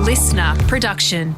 listener production.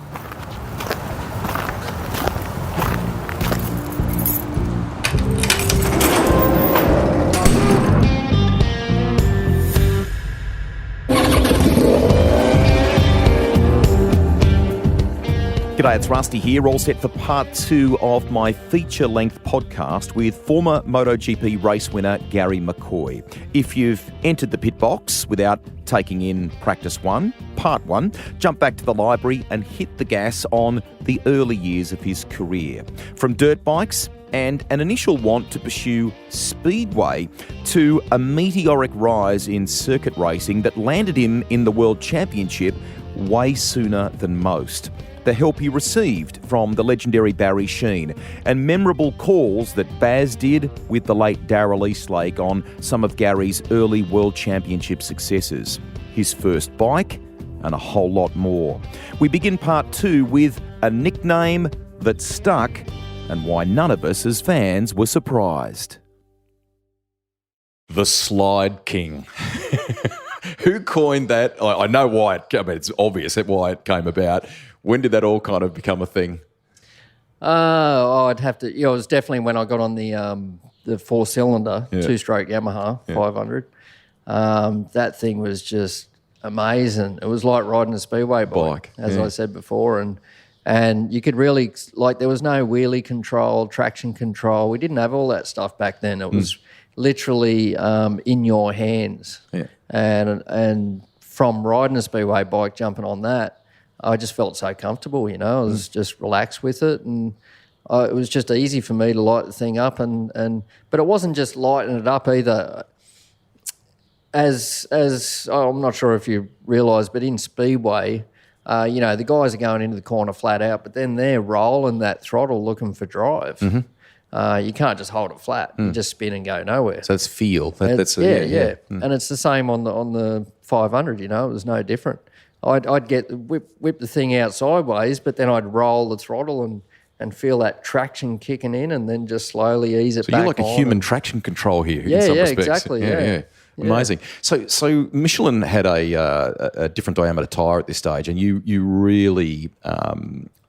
G'day, it's Rusty here, all set for part 2 of my feature-length podcast with former MotoGP race winner Garry McCoy. If you've entered the pit box without taking in practice 1, part 1, jump back to the library and hit the gas on the early years of his career. From dirt bikes and an initial want to pursue speedway to a meteoric rise in circuit racing that landed him in the World Championship way sooner than most. The help he received from the legendary Barry Sheene, and memorable calls that Baz did with the late Darrell Eastlake on some of Garry's early World Championship successes, his first bike, and a whole lot more. We begin part 2 with a nickname that stuck and why none of us as fans were surprised. The Slide King. Who coined that? I know why it's obvious why it came about. When did that all kind of become a thing? I'd have to. It was definitely when I got on the four-cylinder two-stroke Yamaha 500. That thing was just amazing. It was like riding a speedway bike, as I said before, and you could really there was no wheelie control, traction control. We didn't have all that stuff back then. It was literally in your hands, and from riding a speedway bike, jumping on that, I just felt so comfortable, I was just relaxed with it, and it was just easy for me to light the thing up, but it wasn't just lighting it up either. As I'm not sure if you realise, but in speedway, the guys are going into the corner flat out, but then they're rolling that throttle looking for drive. Mm-hmm. You can't just hold it flat; you just spin and go nowhere. So it's feel. And it's the same on the 500. It was no different. I'd get whip the thing out sideways, but then I'd roll the throttle and feel that traction kicking in, and then just slowly ease it back. So you're like a human traction control here in some respects. Exactly. Yeah. Amazing. So Michelin had a different diameter tyre at this stage, and you really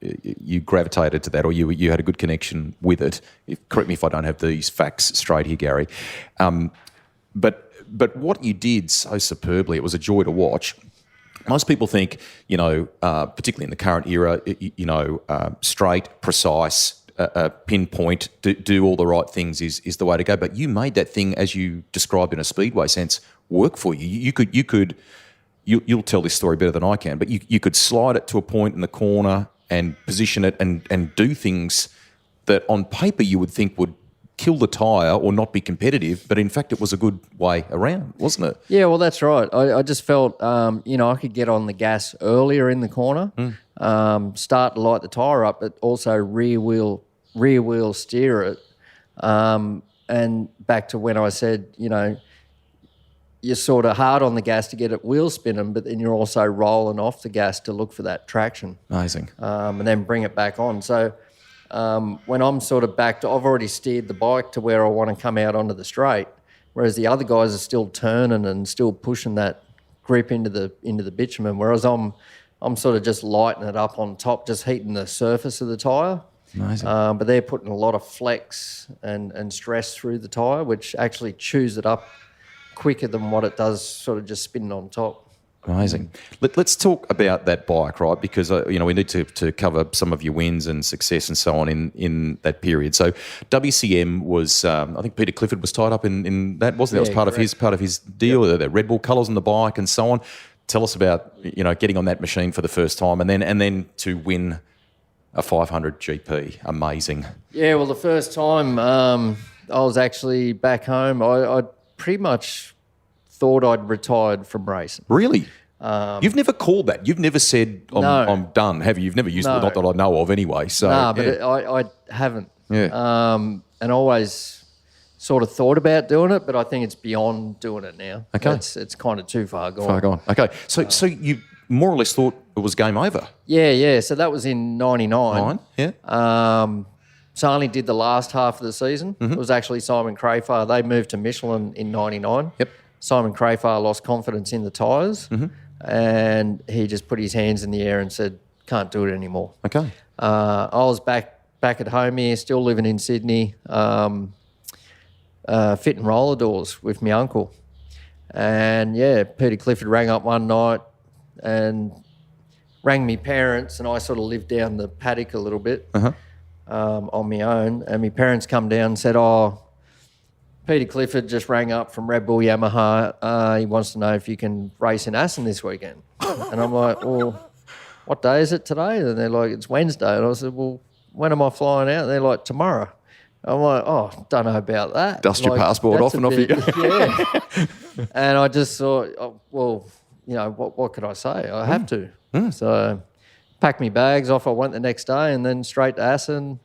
you gravitated to that, or you had a good connection with it. Correct me if I don't have these facts straight here, Garry. But what you did so superbly, it was a joy to watch. Most people think, particularly in the current era, straight, precise, pinpoint, do all the right things is the way to go. But you made that thing, as you described in a speedway sense, work for you. You'll tell this story better than I can, but you could slide it to a point in the corner and position it and do things that on paper you would think would kill the tyre or not be competitive, but in fact it was a good way around, wasn't it? Yeah, well, that's right. I just felt, I could get on the gas earlier in the corner, start to light the tyre up, but also rear wheel steer it. And back to when I said, you're sort of hard on the gas to get it wheel spinning, but then you're also rolling off the gas to look for that traction. Amazing. And then bring it back on. So when I'm sort of back to, I've already steered the bike to where I want to come out onto the straight, whereas the other guys are still turning and still pushing that grip into the bitumen, whereas I'm sort of just lighting it up on top, just heating the surface of the tyre. Amazing. But they're putting a lot of flex and stress through the tyre, which actually chews it up quicker than what it does sort of just spinning on top. Amazing. Let's talk about that bike, right? Because we need to cover some of your wins and success and so on in that period. So WCM was, I think Peter Clifford was tied up in that, wasn't it? That was part of his deal. Yep. The Red Bull colours on the bike and so on. Tell us about getting on that machine for the first time and then to win a 500 GP. Amazing. Yeah. Well, the first time I was actually back home, I pretty much thought I'd retired from racing. Really? You've never called that. You've never said, I'm done, have you? You've never used it, not that I know of anyway. So, but I haven't. Yeah. And always sort of thought about doing it, but I think it's beyond doing it now. Okay. It's kind of too far gone. Okay. So you more or less thought it was game over? Yeah. So that was in 99. Yeah. So I only did the last half of the season. Mm-hmm. It was actually Simon Crafar. They moved to Michelin in 99. Yep. Simon Crafar lost confidence in the tyres. Mm-hmm. and he just put his hands in the air and said, "Can't do it anymore." Okay. I was back at home here, still living in Sydney, fitting roller doors with my uncle. And, Peter Clifford rang up one night and rang me parents, and I sort of lived down the paddock a little bit on my own. And my parents come down and said, Peter Clifford just rang up from Red Bull Yamaha. He wants to know if you can race in Assen this weekend. And I'm like, well, what day is it today? And they're like, it's Wednesday. And I said, well, when am I flying out? And they're like, tomorrow. I'm like, don't know about that. Dust your passport off and off you go. Yeah. And I just thought, what could I say? I have to. So packed my bags off. I went the next day and then straight to Assen,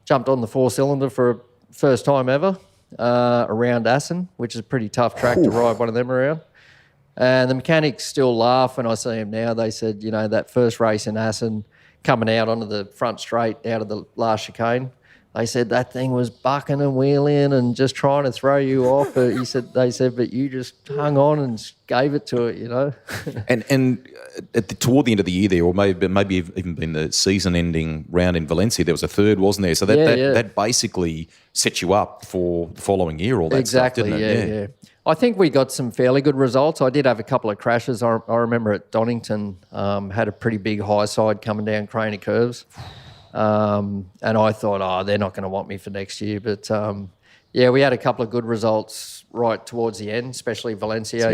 jumped on the 4-cylinder for a first time ever around Assen, which is a pretty tough track to ride one of them around. And the mechanics still laugh when I see them now. They said, that first race in Assen, coming out onto the front straight out of the last chicane, they said that thing was bucking and wheeling and just trying to throw you off. But they said, but you just hung on and gave it to it, And toward the end of the year there, or maybe even been the season-ending round in Valencia, there was a third, wasn't there? So that basically set you up for the following year, all that stuff, didn't it? Yeah. I think we got some fairly good results. I did have a couple of crashes. I remember at Donington, had a pretty big high side coming down Craney Curves. And I thought, they're not going to want me for next year. But, we had a couple of good results right towards the end, especially Valencia,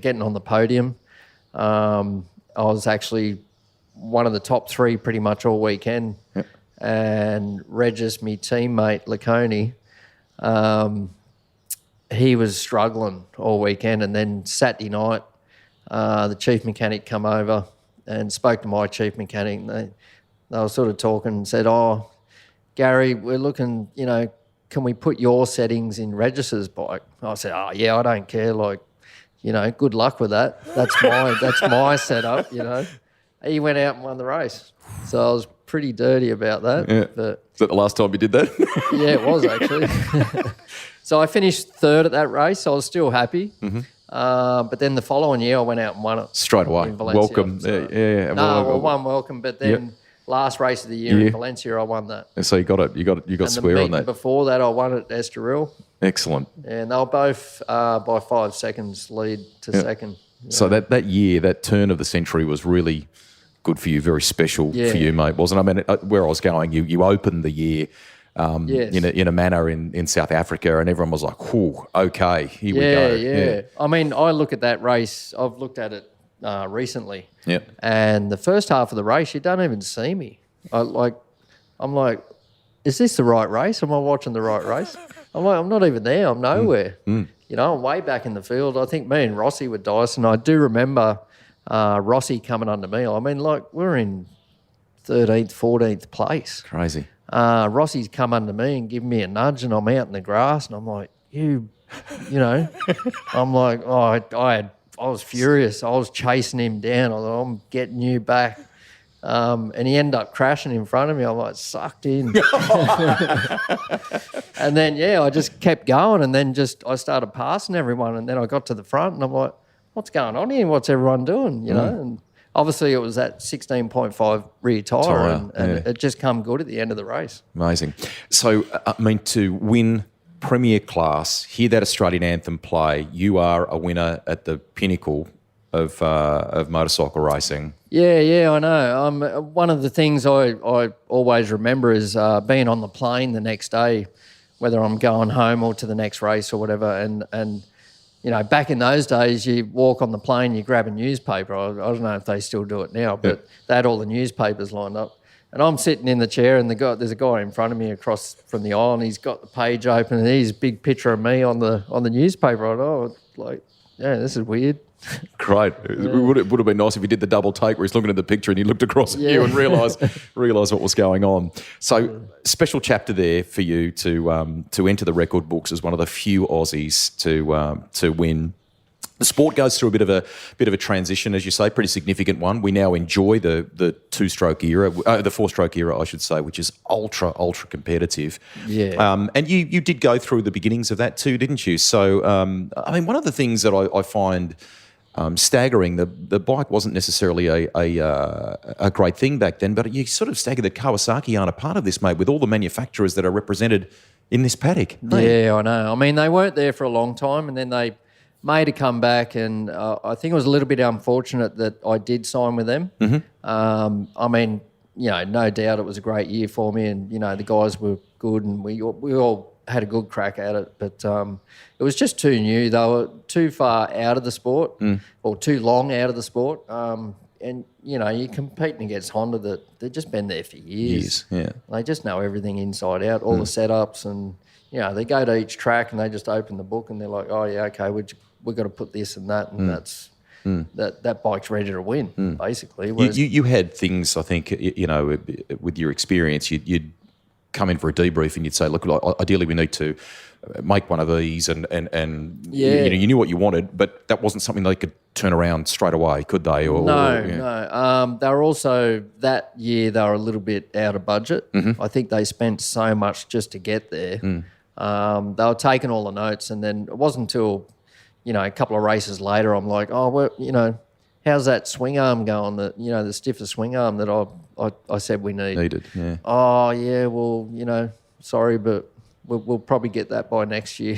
getting on the podium. I was actually one of the top 3 pretty much all weekend. Yep. And Regis, my teammate, Laconi, he was struggling all weekend. And then Saturday night, the chief mechanic come over and spoke to my chief mechanic. They were sort of talking and said, Garry, we're looking, can we put your settings in Regis's bike? I said, I don't care. Good luck with that. That's my setup, He went out and won the race. So I was pretty dirty about that. Yeah. But, is that the last time you did that? Yeah, it was actually. So I finished third at that race. So I was still happy. Mm-hmm. But then the following year I went out and won it. Straight away. In Valencia. Welcome. So, yeah. I won welcome, but then last race of the year in Valencia I won that. So you got it. You got square on that. Before that I won at Estoril. Excellent. And they were both by 5 seconds lead to second. So that year, that turn of the century was really good for you, very special for you, mate, wasn't it? I mean, where I was going, you opened the year in a manner in South Africa, and everyone was like, "Whew, okay, here we go." Yeah. I mean, I look at that race. I've looked at it recently. Yeah. And the first half of the race, you don't even see me. I'm like, is this the right race? Am I watching the right race? I'm like, I'm not even there. I'm nowhere. I'm way back in the field. I think me and Rossi were Dyson. I do remember Rossi coming under me. I mean, we're in 13th, 14th place. Crazy. Rossi's come under me and given me a nudge, and I'm out in the grass, and I'm like, I'm like, I was furious. I was chasing him down. I thought, I'm getting you back. And he ended up crashing in front of me. I'm like, sucked in. And then, I just kept going, and then I started passing everyone, and then I got to the front, and I'm like, what's going on here? What's everyone doing? And obviously it was that 16.5 rear tyre, and it just come good at the end of the race. Amazing. So, I mean, to win Premier Class, hear that Australian anthem play, you are a winner at the pinnacle of motorcycle racing. Yeah, I know. One of the things I always remember is being on the plane the next day, whether I'm going home or to the next race or whatever, and back in those days, you walk on the plane, you grab a newspaper. I don't know if they still do it now, but they had all the newspapers lined up. And I'm sitting in the chair, and there's a guy in front of me across from the aisle, and he's got the page open, and he's a big picture of me on the newspaper. I thought, this is weird. Great. It would have been nice if you did the double take where he's looking at the picture and he looked across at you and realised what was going on. So, special chapter there for you to enter the record books as one of the few Aussies to win. The sport goes through a bit of a transition, as you say, pretty significant one. We now enjoy the 2-stroke era, the 4-stroke era, I should say, which is ultra competitive. Yeah. And you did go through the beginnings of that too, didn't you? So, I mean, one of the things that I find staggering. The bike wasn't necessarily a great thing back then, but you sort of stagger that Kawasaki aren't a part of this, mate, with all the manufacturers that are represented in this paddock. Hey? Yeah, I know. I mean, they weren't there for a long time, and then they made a comeback, and I think it was a little bit unfortunate that I did sign with them. I mean, no doubt it was a great year for me, and, the guys were good, and we all had a good crack at it, but it was just too new. They were too far out of the sport, or too long out of the sport. And, you're competing against Honda that they've just been there for years. Yeah. They just know everything inside out, all the setups, and, they go to each track and they just open the book and they're like, oh, yeah, okay, we've got to put this and that, and that's that bike's ready to win, basically. Whereas, you had things, I think, with your experience, you'd come in for a debrief and you'd say, look, ideally we need to make one of these, and you knew what you wanted, but that wasn't something they could turn around straight away, could they? No. They were also, that year they were a little bit out of budget. I think they spent so much just to get there. They were taking all the notes, and then it wasn't until, a couple of races later, I'm like, oh, well, how's that swing arm going? The stiffer swing arm that I said we needed. Yeah. Oh, yeah. Well, sorry, but we'll probably get that by next year.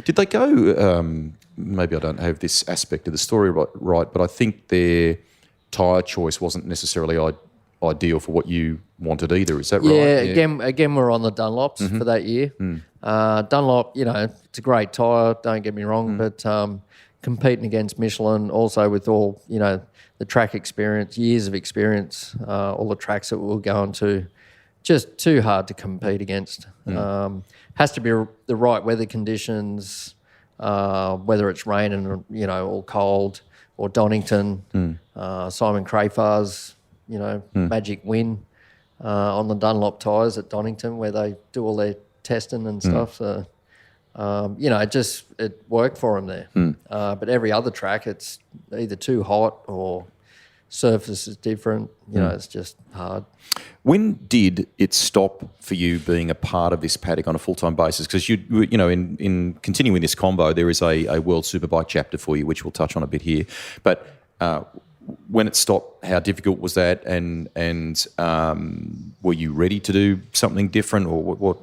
Did they go? Maybe I don't have this aspect of the story right, but I think their tyre choice wasn't necessarily ideal for what you wanted either. Is that right? Yeah. Again, we're on the Dunlops for that year. Dunlop, it's a great tyre. Don't get me wrong, but competing against Michelin, also with all the track experience, years of experience, all the tracks that we were going to, just too hard to compete against. Has to be the right weather conditions, whether it's raining, or cold, or Donington, Simon Crayfar's, magic win on the Dunlop tyres at Donington, where they do all their testing and stuff. So, it worked for them there. But every other track, it's either too hot or surface is different. It's just hard. When did it stop for you being a part of this paddock on a full-time basis? Because in continuing this combo, there is a World Superbike chapter for you, which we'll touch on a bit here. But when it stopped, how difficult was that? And were you ready to do something different, or what?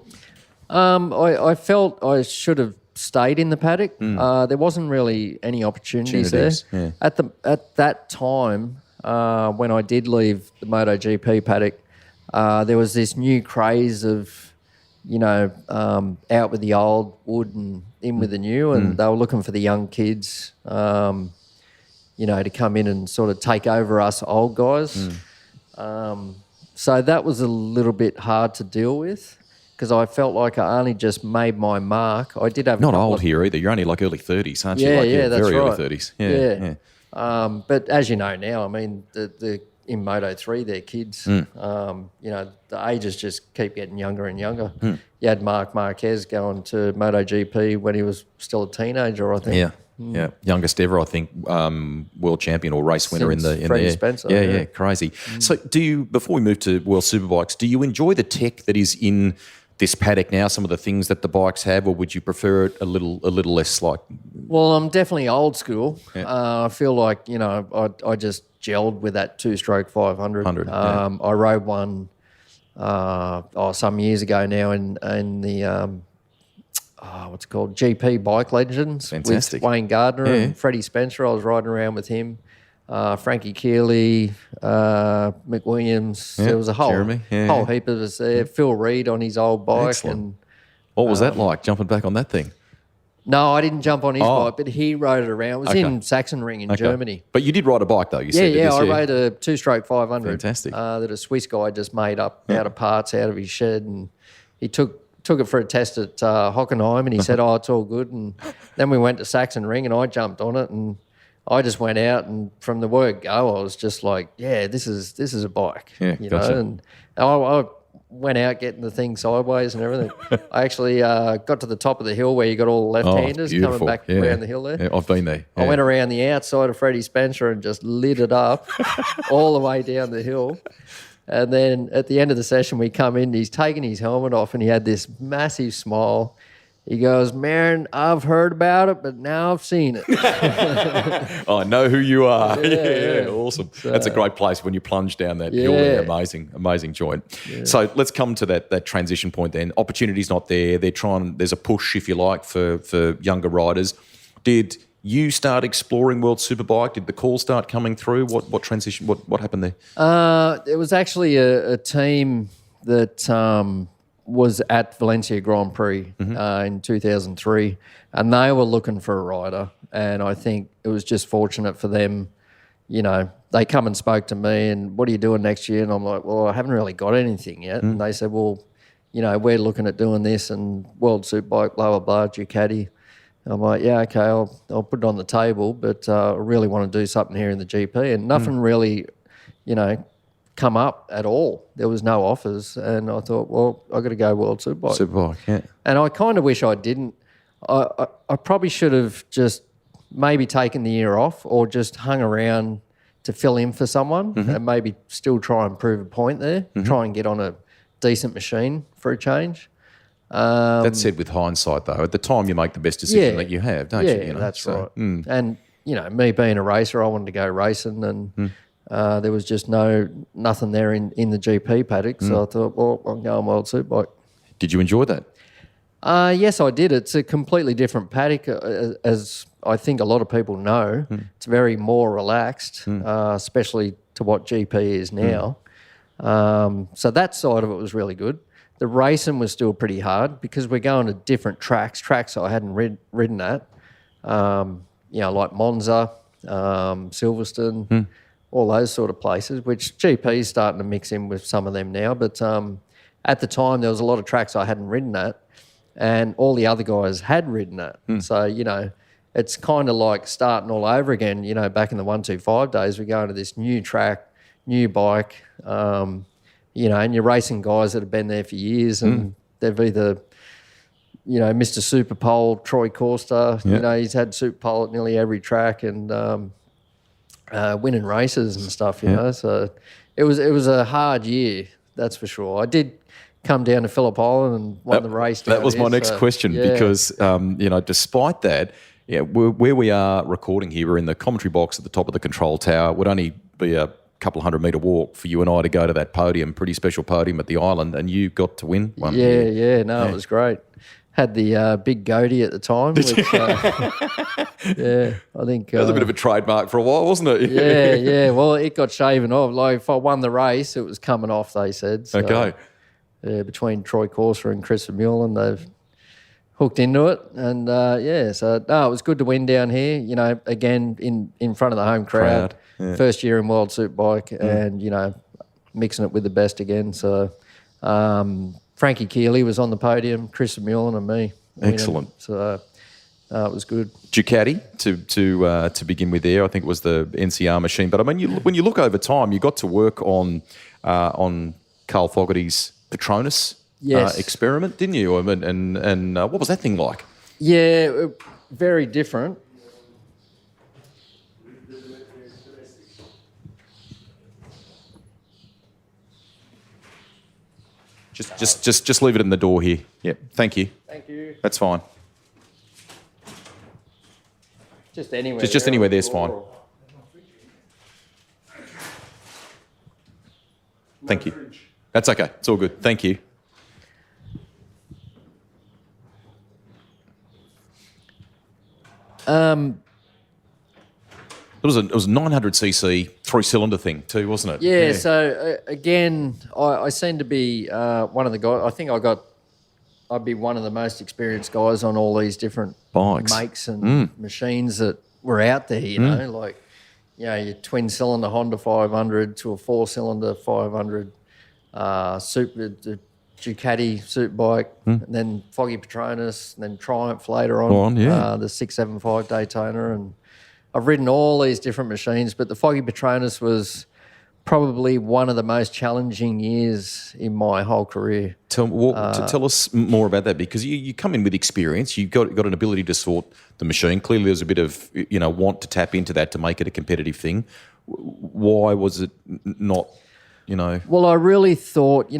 I felt I should have stayed in the paddock. There wasn't really any opportunities there. Yeah. At that time, when I did leave the MotoGP paddock, there was this new craze of, out with the old wood and in with the new, and they were looking for the young kids, to come in and sort of take over us old guys. So that was a little bit hard to deal with, because I felt like I only just made my mark. I did have not old here either. You're only like early 30s, aren't you? Yeah, that's very right. Early 30s. Yeah. But as you know now, I mean, the in Moto3, they're kids. The ages just keep getting younger and younger. You had Marc Marquez going to MotoGP when he was still a teenager, I think. Yeah, youngest ever, I think, world champion or race winner Since in Freddie there. Spencer. Yeah, crazy. So, before we move to World Superbikes, do you enjoy the tech that is in this paddock now? Some of the things that the bikes have, or would you prefer it a little less like? Well, I'm definitely old school. I feel like I just gelled with that two-stroke 500. I rode one some years ago now in the what's it called, GP Bike Legends. Fantastic. With Wayne Gardner and Freddie Spencer. I was riding around with him. Frankie Keeley, McWilliams. There was a whole heap of us there. Phil Reed on his old bike. Excellent. And what was that like, jumping back on that thing? No, I didn't jump on his bike, but he rode it around. It was in Sachsenring in Germany. But you did ride a bike, though, you said. Yeah, I rode a two-stroke 500. Fantastic. That a Swiss guy just made up out of parts out of his shed, and he took it for a test at Hockenheim, and he said, it's all good. And then we went to Sachsenring, and I jumped on it, and I just went out, and from the word go, I was just like, this is a bike. Yeah, gotcha. And I went out getting the thing sideways and everything. I actually got to the top of the hill where you got all the left-handers coming back around the hill there. Yeah, I've been there. I went around the outside of Freddie Spencer and just lit it up all the way down the hill. And then at the end of the session, we come in, he's taking his helmet off, and he had this massive smile. He goes, "Marin, I've heard about it, but now I've seen it." I know who you are. Yeah. Awesome. That's a great place when you plunge down that hill there. Amazing joint. Yeah. So let's come to that transition point then. Opportunity's not there. There's a push, if you like, for younger riders. Did you start exploring World Superbike? Did the call start coming through? What transition? What happened there? It was actually a team that was at Valencia Grand Prix in 2003, and they were looking for a rider. And I think it was just fortunate for them. They come and spoke to me, and what are you doing next year? And I'm like, well, I haven't really got anything yet. And they said, well, we're looking at doing this and World Superbike, blah, blah, blah, Ducati. I'm like, yeah, okay, I'll put it on the table, but I really want to do something here in the GP. And nothing really, come up at all. There was no offers, and I thought, well, I got to go World Superbike. Superbike, yeah. And I kind of wish I didn't. I probably should have just maybe taken the year off or just hung around to fill in for someone and maybe still try and prove a point there, try and get on a decent machine for a change. That said, with hindsight, though, at the time you make the best decision that you have, don't you? Yeah, that's right. And, me being a racer, I wanted to go racing, and there was just nothing there in the GP paddock. So I thought, well, I'm going World Superbike. Did you enjoy that? Yes, I did. It's a completely different paddock, as I think a lot of people know. It's very more relaxed, especially to what GP is now. So that side of it was really good. The racing was still pretty hard because we're going to different tracks I hadn't ridden at, like Monza, Silverstone, all those sort of places, which GP is starting to mix in with some of them now. But at the time, there was a lot of tracks I hadn't ridden at, and all the other guys had ridden at. So, it's kind of like starting all over again. Back in the 125 days, we're going to this new track, new bike, and you're racing guys that have been there for years, and they've either, Mr. Super Pole, Troy Corster, he's had Super Pole at nearly every track, and winning races and stuff, So it was a hard year, that's for sure. I did come down to Phillip Island and won the race. That was my next question, because, despite that, where we are recording here, we're in the commentary box at the top of the control tower. It would only be a couple of 100-metre walk for you and I to go to that podium, pretty special podium at the island, and you got to win one. It was great. Had the big goatee at the time. Which, I think... that was a bit of a trademark for a while, wasn't it? Yeah. Well, it got shaven off. Like, if I won the race, it was coming off, they said. So, okay. Between Troy Corser and Chris Vermeulen, they've hooked into it. And, it was good to win down here, again, in front of the home crowd. Yeah. First year in World Superbike and, mixing it with the best again. So Frankie Keeley was on the podium, Chris Vermeulen and me. Excellent. So it was good. Ducati to begin with there, I think it was the NCR machine. But, I mean, when you look over time, you got to work on Carl Fogarty's Petronas experiment, didn't you? And what was that thing like? Yeah, very different. Just leave it in the door here. Yep. Thank you. Thank you. That's fine. Just anywhere. Just anywhere there's fine. Thank you. That's okay. It's all good. Thank you. It was a 900cc 3-cylinder thing too, wasn't it? Yeah. So again, I seem to be one of the guys. I think I'd be one of the most experienced guys on all these different bikes, makes and machines that were out there. Like your twin-cylinder Honda 500 to a 4-cylinder 500, the Ducati Superbike, and then Foggy Petronas, and then Triumph later on. The 675 Daytona, and I've ridden all these different machines, but the Foggy Petronas was probably one of the most challenging years in my whole career. Tell us more about that, because you come in with experience. You've got an ability to sort the machine. Clearly there's a bit of want to tap into that to make it a competitive thing. Why was it not, Well, I really thought,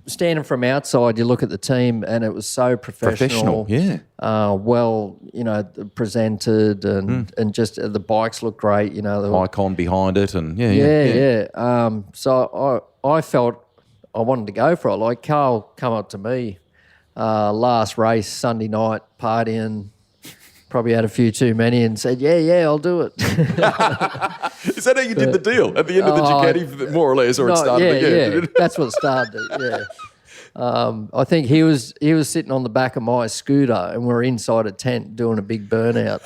standing from outside, you look at the team and it was so professional. Yeah. Well, presented and just the bikes look great. The Icon behind it, and so I felt I wanted to go for it. Like Carl come up to me last race Sunday night partying. Probably had a few too many and said, yeah, I'll do it. Is that how you did the deal? At the end of the Ducati, more or less, or it started again? Yeah, that's what started it, yeah. I think he was sitting on the back of my scooter and we're inside a tent doing a big burnout.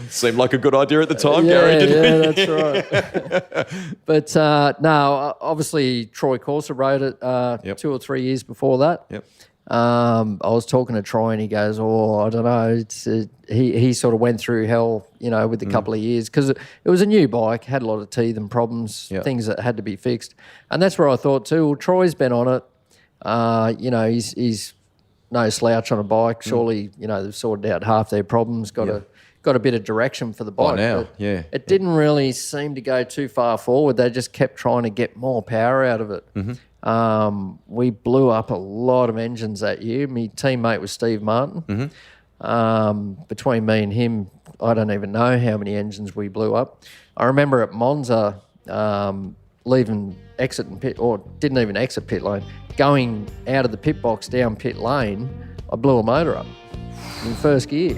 Seemed like a good idea at the time, Garry, didn't it? That's right. But no, obviously Troy Corser rode it 2 or 3 years before that. Yep. I was talking to Troy and he goes, I don't know. He sort of went through hell, with a couple of years because it was a new bike, had a lot of teeth and problems, things that had to be fixed. And that's where I thought too, well, Troy's been on it. He's no slouch on a bike. Surely, they've sorted out half their problems, got a bit of direction for the bike. Now, It didn't really seem to go too far forward. They just kept trying to get more power out of it. Mm-hmm. We blew up a lot of engines that year. My teammate was Steve Martin. Mm-hmm. Between me and him, I don't even know how many engines we blew up. I remember at Monza, leaving exit and pit, or didn't even exit pit lane, going out of the pit box down pit lane, I blew a motor up in first gear.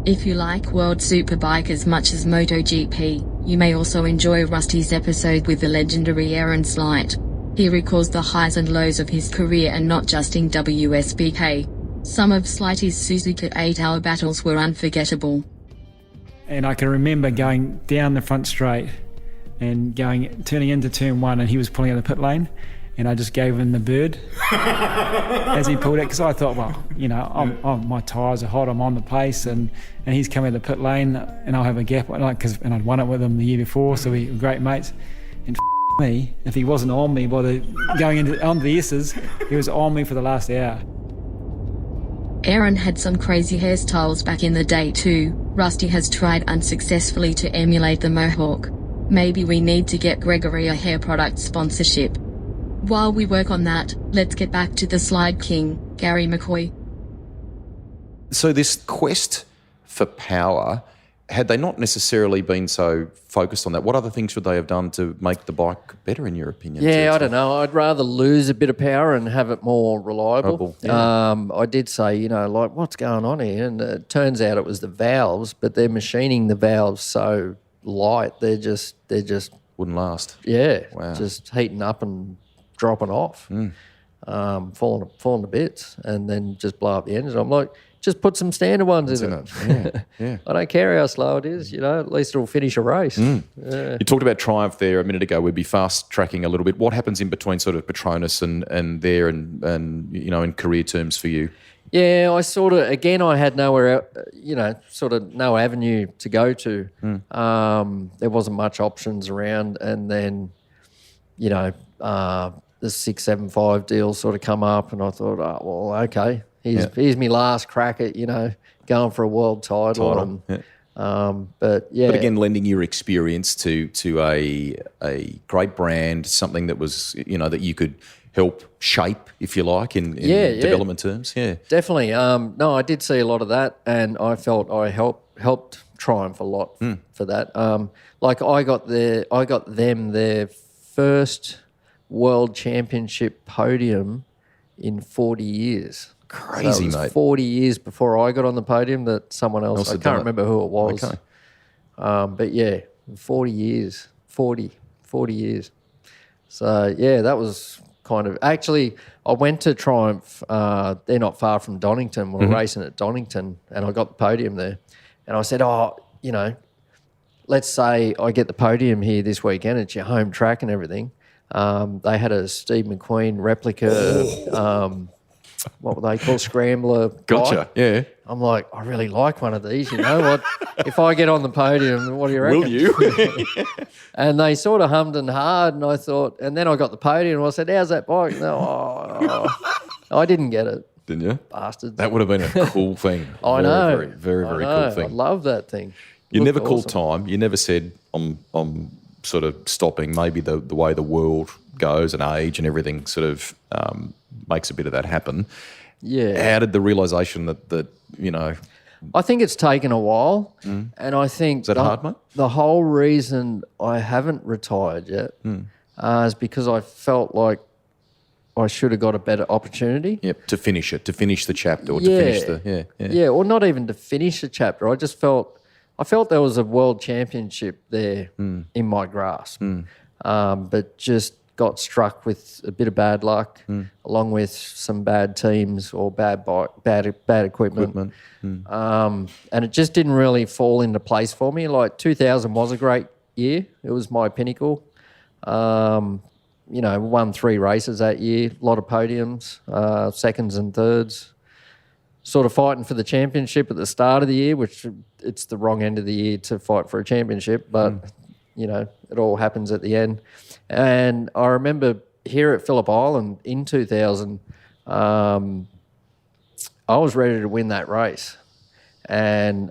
If you like World Superbike as much as MotoGP, you may also enjoy Rusty's episode with the legendary Aaron Slight. He recalls the highs and lows of his career and not just in WSBK. Some of Slighty's Suzuka 8-hour battles were unforgettable. And I can remember going down the front straight and turning into turn 1 and he was pulling out the pit lane. And I just gave him the bird as he pulled it because I thought, my tyres are hot, I'm on the pace, and he's coming to the pit lane and I'll have a gap, and I'd won it with him the year before, so we were great mates. And me, if he wasn't on me going on the S's, he was on me for the last hour. Aaron had some crazy hairstyles back in the day too. Rusty has tried unsuccessfully to emulate the mohawk. Maybe we need to get Gregory a hair product sponsorship. While we work on that, let's get back to the Slide King, Garry McCoy. So this quest for power, had they not necessarily been so focused on that, what other things should they have done to make the bike better, in your opinion? Yeah, I don't know. I'd rather lose a bit of power and have it more reliable. I did say, what's going on here? And it turns out it was the valves, but they're machining the valves so light, they're just wouldn't last. Yeah, wow. Just heating up and dropping off, falling to bits, and then just blow up the engine. I'm like, just put some standard ones in it. Yeah. I don't care how slow it is, at least it'll finish a race. You talked about Triumph there a minute ago. We'd be fast tracking a little bit. What happens in between sort of Petronas and there and in career terms for you? Yeah, I had nowhere, no avenue to go to. There wasn't much options around, and then, the 675 deal sort of come up, and I thought, okay, here's my last crack at going for a world title. But again, lending your experience to a great brand, something that was that you could help shape, if you like, in development terms. Yeah, definitely. No, I did see a lot of that, and I felt I helped Triumph a lot for that. I got them their first World Championship podium in 40 years. Crazy, so it was mate. 40 years before I got on the podium that someone else I can't remember who it was. Okay. But yeah, 40 years. 40 years. So yeah, that was kind of... Actually, I went to Triumph. They're not far from Donington. We were racing at Donington, and I got the podium there. And I said, let's say I get the podium here this weekend. It's your home track and everything. They had a Steve McQueen replica, what were they called, scrambler. Gotcha, bike. yeah. I'm like, I really like one of these, what? If I get on the podium, what do you reckon? Will you? And they sort of hummed and hawed, and I thought, and then I got the podium, and I said, how's that bike? No, I didn't get it. Didn't you? Bastards. That would have been a cool thing. I know. Very cool thing. I love that thing. You Looked never called awesome. time. You never said, I'm sort of stopping. Maybe the way the world goes and age and everything sort of makes a bit of that happen. Yeah. How did the realisation that you know... I think it's taken a while, and I think... Is that hard, mate? The whole reason I haven't retired yet is because I felt like I should have got a better opportunity. Yep, to finish it, to finish the chapter, or to finish the... Yeah, or not even to finish the chapter. I felt there was a world championship there in my grasp, but just got struck with a bit of bad luck, along with some bad teams or bad equipment. And it just didn't really fall into place for me. Like 2000 was a great year. It was my pinnacle. Won 3 races that year, a lot of podiums, seconds and thirds. Sort of fighting for the championship at the start of the year, which it's the wrong end of the year to fight for a championship, but, it all happens at the end. And I remember here at Phillip Island in 2000, I was ready to win that race. And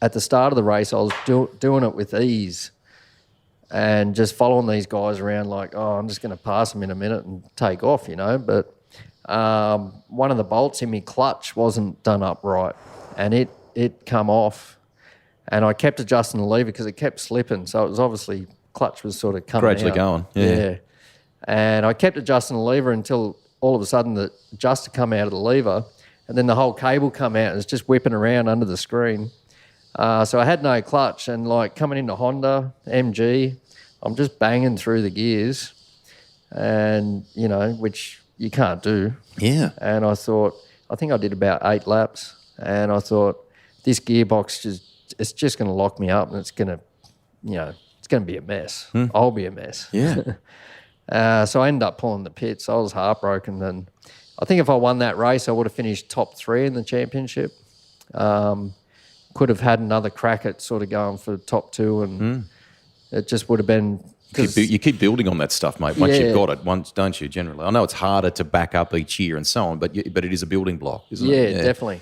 at the start of the race, I was doing it with ease and just following these guys around like, I'm just going to pass them in a minute and take off, But one of the bolts in my clutch wasn't done up right, and it come off. And I kept adjusting the lever because it kept slipping. So it was obviously clutch was sort of coming Gradually out. going, yeah. And I kept adjusting the lever until all of a sudden the adjuster come out of the lever, and then the whole cable come out and it's just whipping around under the screen. So I had no clutch, and like coming into Honda, MG, I'm just banging through the gears, and which you can't do. Yeah. And I think I did about 8 laps, and I thought this gearbox it's just going to lock me up, and it's going to, it's going to be a mess. I'll be a mess. Yeah. So I ended up pulling the pits. I was heartbroken, and I think if I won that race, I would have finished top 3 in the championship. Could have had another crack at sort of going for top 2, and it just would have been... You keep building on that stuff, mate. Once you've got it, don't you, generally? I know it's harder to back up each year and so on, but it is a building block, isn't it? Yeah, definitely.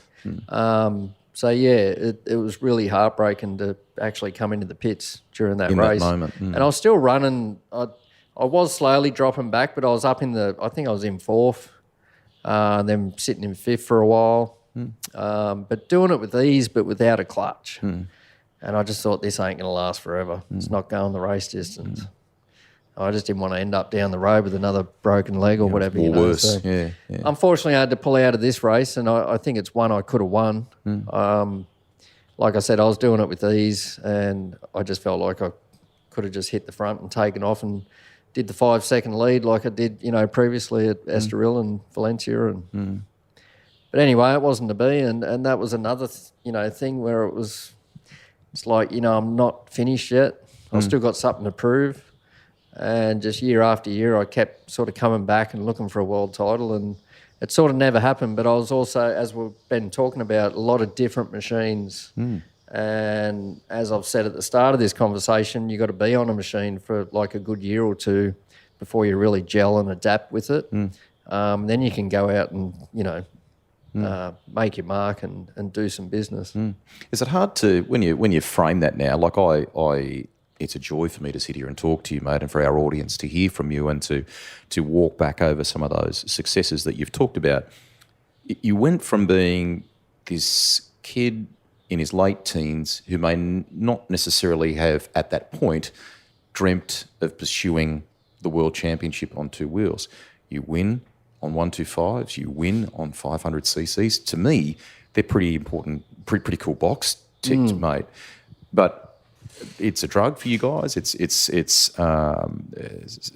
It was really heartbreaking to actually come into the pits during that race. That moment. And I was still running. I was slowly dropping back, but I was up I think I was in 4th, then sitting in 5th for a while. But doing it with ease, but without a clutch. And I just thought, this ain't going to last forever. It's not going the race distance. I just didn't want to end up down the road with another broken leg or whatever. Or worse. So Yeah. unfortunately, I had to pull out of this race, and I think it's one I could have won. Like I said, I was doing it with ease, and I just felt like I could have just hit the front and taken off and did the 5-second lead like I did, previously at Estoril and Valencia. But anyway, it wasn't to be, and that was another, thing where it's like, I'm not finished yet. I've still got something to prove. And just year after year, I kept sort of coming back and looking for a world title, and it sort of never happened. But I was also, as we've been talking about, a lot of different machines. And as I've said at the start of this conversation, you got to be on a machine for like a good year or 2 before you really gel and adapt with it. Then you can go out and, make your mark and do some business. Is it hard to, when you frame that now, like I it's a joy for me to sit here and talk to you, mate, and for our audience to hear from you and to walk back over some of those successes that you've talked about. You went from being this kid in his late teens who may not necessarily have, at that point, dreamt of pursuing the World Championship on 2 wheels. You win on 125s, you win on 500 cc's. To me, they're pretty important, pretty cool box ticked, mate. But it's a drug for you guys. It's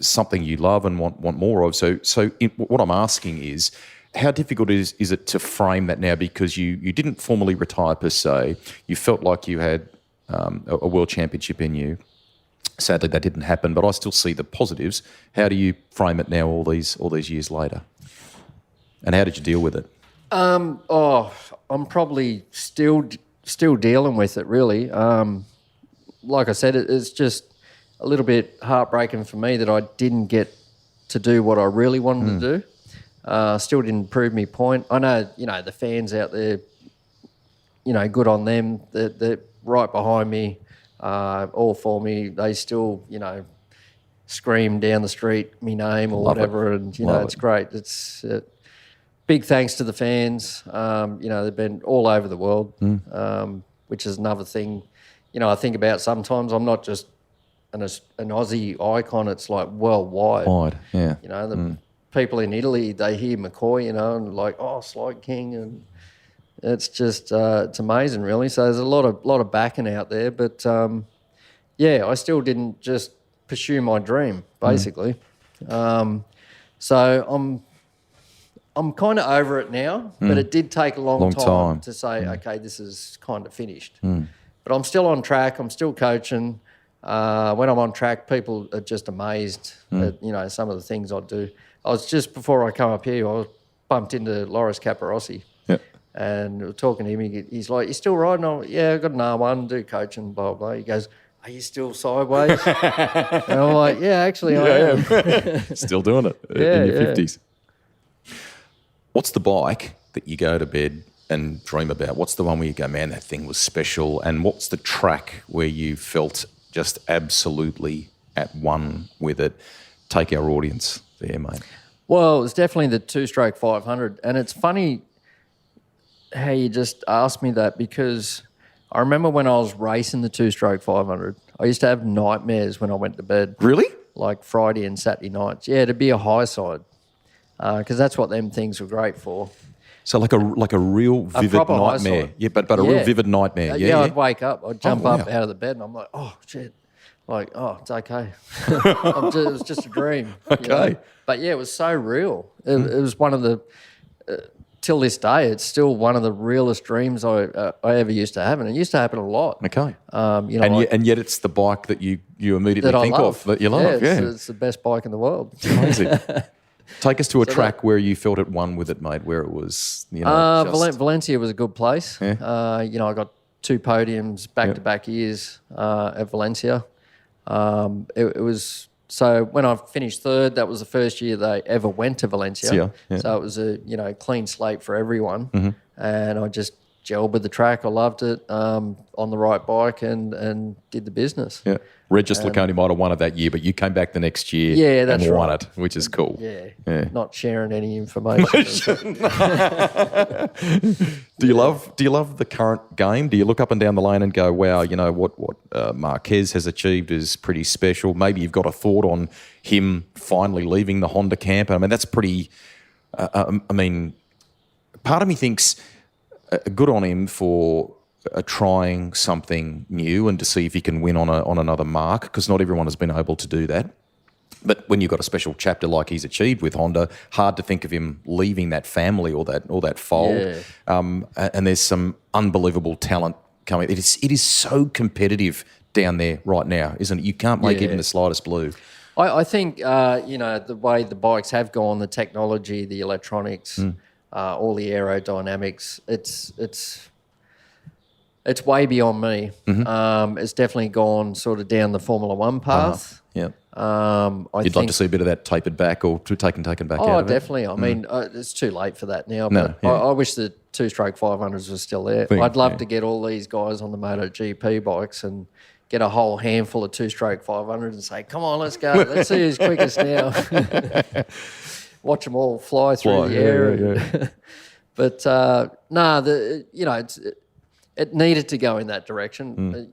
something you love and want more of. So what I'm asking is, how difficult is it to frame that now? Because you didn't formally retire per se. You felt like you had a world championship in you. Sadly, that didn't happen, but I still see the positives. How do you frame it now, all these years later? And how did you deal with it? I'm probably still dealing with it, really. Like I said, it's just a little bit heartbreaking for me that I didn't get to do what I really wanted to do. Still didn't prove me point. I know, the fans out there, good on them. They're right behind me, all for me. They still, scream down the street me name or whatever, and it's great. It's big thanks to the fans. They've been all over the world, which is another thing. I think about sometimes. I'm not just an Aussie icon. It's like worldwide. The people in Italy, they hear McCoy, and like, oh, Slide King, and it's just it's amazing, really. So there's a lot of backing out there, but I still didn't just pursue my dream, basically. So I'm kind of over it now, but it did take a long time to say, okay, this is kind of finished. But I'm still on track. I'm still coaching. When I'm on track, people are just amazed at some of the things I do. I was just before I come up here, I was bumped into Loris Capirossi, and we were talking to him. He's like, "You still riding?" I'm like, "Yeah, I've got an R1, do coaching, blah blah." He goes, "Are you still sideways?" And I'm like, "Yeah, actually, I am." Still doing it in your 50s. What's the bike that you go to bed and dream about? What's the one where you go, man, that thing was special? And what's the track where you felt just absolutely at one with it? Take our audience there, mate. Well, it's definitely the 2-stroke 500. And it's funny how you just asked me that, because I remember when I was racing the 2-stroke 500, I used to have nightmares when I went to bed. Really? Like Friday and Saturday nights. Yeah, to be a high side, because that's what them things were great for. So like a real vivid nightmare. Yeah, but a real vivid nightmare. I'd wake up, I'd jump up out of the bed, and I'm like, oh, shit. Like, oh, it's okay. It was just a dream. Okay. But yeah, it was so real. It was one of the, till this day, it's still one of the realest dreams I ever used to have. And it used to happen a lot. Okay. And yet it's the bike that you immediately think of, that you love. Yeah, it's the best bike in the world. It's amazing. Take us to a track where you felt at one with it, mate, where it was, Valencia was a good place. Yeah. I got 2 podiums back-to-back years at Valencia. It was, so when I finished third, that was the first year they ever went to Valencia. Yeah. So it was a clean slate for everyone, and I just gelled with the track. I loved it, on the right bike, and did the business. Yeah. Regis Laconi might have won it that year, but you came back the next year and won it, which is cool. Yeah. Not sharing any information. Do you love the current game? Do you look up and down the lane and go, wow, what Marquez has achieved is pretty special? Maybe you've got a thought on him finally leaving the Honda camp. I mean, that's pretty. Part of me thinks good on him for trying something new and to see if he can win on another mark, because not everyone has been able to do that. But when you've got a special chapter like he's achieved with Honda, hard to think of him leaving that family or that fold. Yeah. And there's some unbelievable talent coming. It is so competitive down there right now, isn't it? You can't make even the slightest blue. I think the way the bikes have gone, the technology, the electronics, all the aerodynamics, it's way beyond me. It's definitely gone sort of down the Formula One path. Yeah. You'd like to see a bit of that tapered back or taken back out of it? Oh, definitely. I mean, it's too late for that now. But I wish the 2-stroke 500s were still there. I'd love to get all these guys on the MotoGP bikes and get a whole handful of 2-stroke 500s and say, come on, let's go. Let's see who's quickest now. Watch them all fly through the air. But, it needed to go in that direction.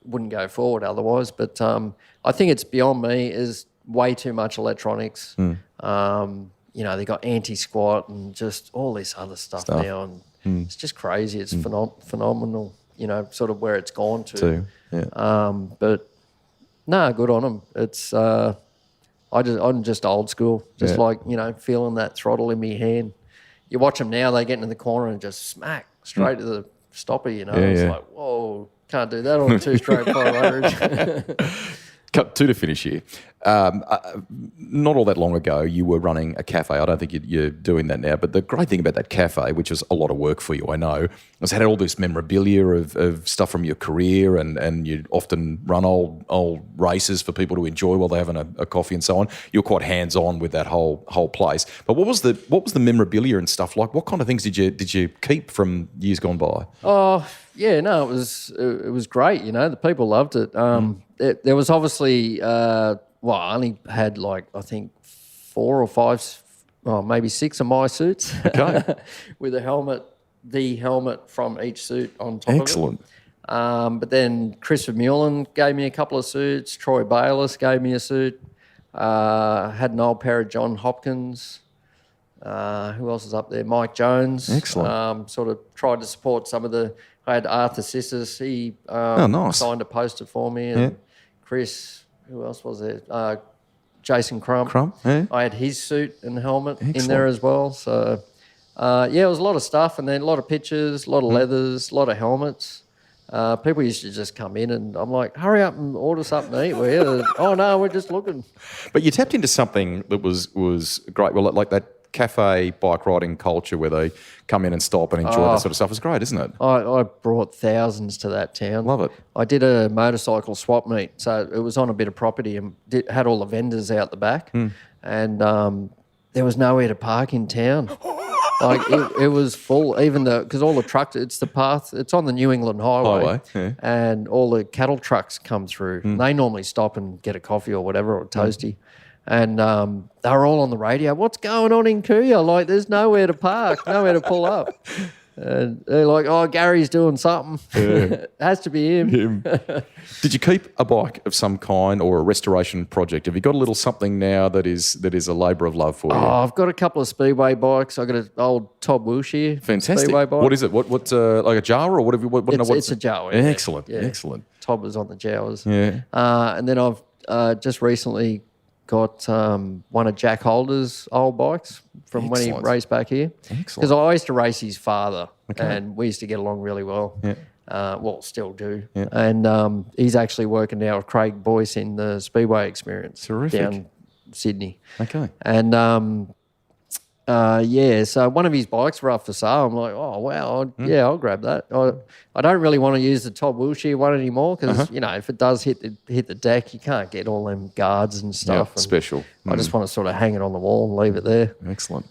Wouldn't go forward otherwise. But I think it's beyond me. Is way too much electronics. They got anti-squat and just all this other stuff now, and it's just crazy. It's phenomenal. Sort of where it's gone to. But good on them. It's I'm just old school. Just like feeling that throttle in my hand. You watch them now; they get into the corner and just smack straight to the stopper, It's like, whoa, can't do that on a 2-stroke 500. Two to finish here. Not all that long ago, you were running a cafe. I don't think you're doing that now, but the great thing about that cafe, which was a lot of work for you, I know, was it had all this memorabilia of stuff from your career, and you'd often run old races for people to enjoy while they're having a coffee and so on. You're quite hands-on with that whole place. But what was the memorabilia and stuff like? What kind of things did you keep from years gone by? Oh, yeah, no, it was great. The people loved it. There was obviously, I only had I think 4 or 5, maybe 6 of my suits. Okay. With the helmet from each suit on top Excellent. of it. But then Chris Vermeulen gave me a couple of suits. Troy Bayliss gave me a suit. Had an old pair of John Hopkins. Who else is up there? Mike Jones. Excellent. Sort of tried to support some of the... I had Arthur Sissis. He nice. signed a poster for me. And Chris, who else was there? Jason Crump. Yeah. I had his suit and helmet Excellent. in there as well. So, it was a lot of stuff, and then a lot of pictures, a lot of leathers, a lot of helmets. People used to just come in, and I'm like, hurry up and order something to eat. Oh, no, we're just looking. But you tapped into something that was great. Well, like that cafe bike riding culture where they come in and stop and enjoy that sort of stuff is great, isn't it? I brought thousands to that town. Love it. I did a motorcycle swap meet, so it was on a bit of property and had all the vendors out the back, and there was nowhere to park in town. It was full, even because all the trucks, it's the path, it's on the New England Highway. Yeah. And all the cattle trucks come through. They normally stop and get a coffee or whatever, or a toasty. And they were all on the radio. What's going on in Kuya? There's nowhere to park, nowhere to pull up. And they're like, oh, Gary's doing something. It has to be him. Did you keep a bike of some kind or a restoration project? Have you got a little something now that is a labour of love for you? Oh, I've got a couple of speedway bikes. I've got an old Todd Wilshire Fantastic. speedway bike. What is it? What like a Jawa or whatever? It's a Jawa. Yeah. Excellent. Yeah. Excellent. Todd was on the Jawas. Yeah. And then I've just recently got one of Jack Holder's old bikes from when he raced back here. Excellent. Because I used to race his father, and we used to get along really well. Yeah. Still do. Yeah. And he's actually working now with Craig Boyce in the Speedway Experience. Terrific. Down Sydney. Okay. And so one of his bikes were up for sale. I'm like, oh, wow, I'll grab that. I don't really want to use the Todd Wilshire one anymore because, if it does hit the deck, you can't get all them guards and stuff. Yeah, special. I just want to sort of hang it on the wall and leave it there. Excellent.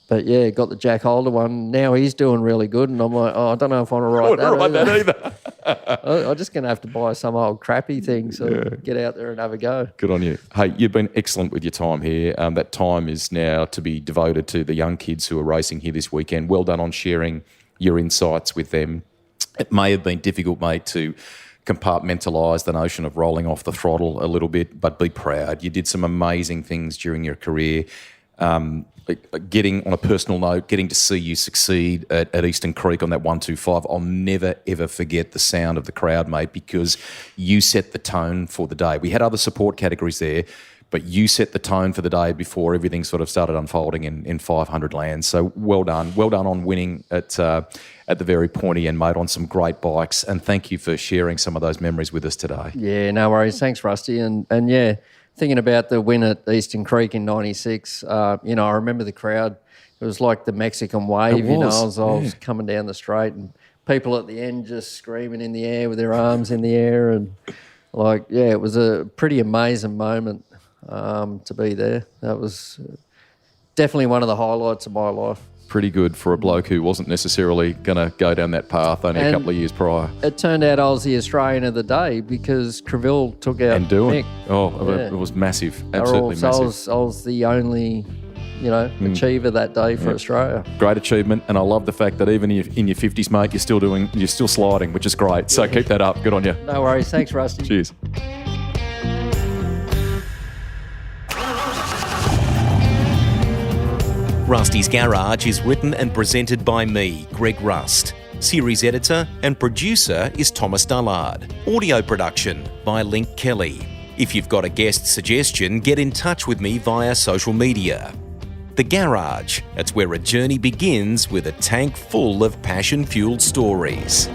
But yeah, got the Jack Holder one. Now he's doing really good, and I'm like, oh, I don't know if I want to ride that either. I'm just going to have to buy some old crappy thing get out there and have a go. Good on you. Hey, you've been excellent with your time here. That time is now to be devoted to the young kids who are racing here this weekend. Well done on sharing your insights with them. It may have been difficult, mate, to compartmentalise the notion of rolling off the throttle a little bit, but be proud. You did some amazing things during your career. Getting on a personal note, getting to see you succeed at Eastern Creek on that 125, I'll never, ever forget the sound of the crowd, mate, because you set the tone for the day. We had other support categories there, but you set the tone for the day before everything sort of started unfolding in 500 lands. So well done. Well done on winning at the very pointy end, mate, on some great bikes. And thank you for sharing some of those memories with us today. Yeah, no worries. Thanks, Rusty. And yeah, thinking about the win at Eastern Creek in 96, I remember the crowd. It was like the Mexican wave, I was coming down the straight and people at the end just screaming in the air with their arms in the air. And it was a pretty amazing moment to be there. That was definitely one of the highlights of my life. Pretty good for a bloke who wasn't necessarily going to go down that path only a couple of years prior. It turned out I was the Australian of the day because Creville took out Mick. It was massive, absolutely massive. I was the only, achiever that day for Australia. Great achievement, and I love the fact that even in your 50s, mate, you're still sliding, which is great. So keep that up. Good on you. No worries. Thanks, Rusty. Cheers. Rusty's Garage is written and presented by me, Greg Rust. Series editor and producer is Thomas Dullard. Audio production by Link Kelly. If you've got a guest suggestion, get in touch with me via social media. The Garage, that's where a journey begins with a tank full of passion-fueled stories.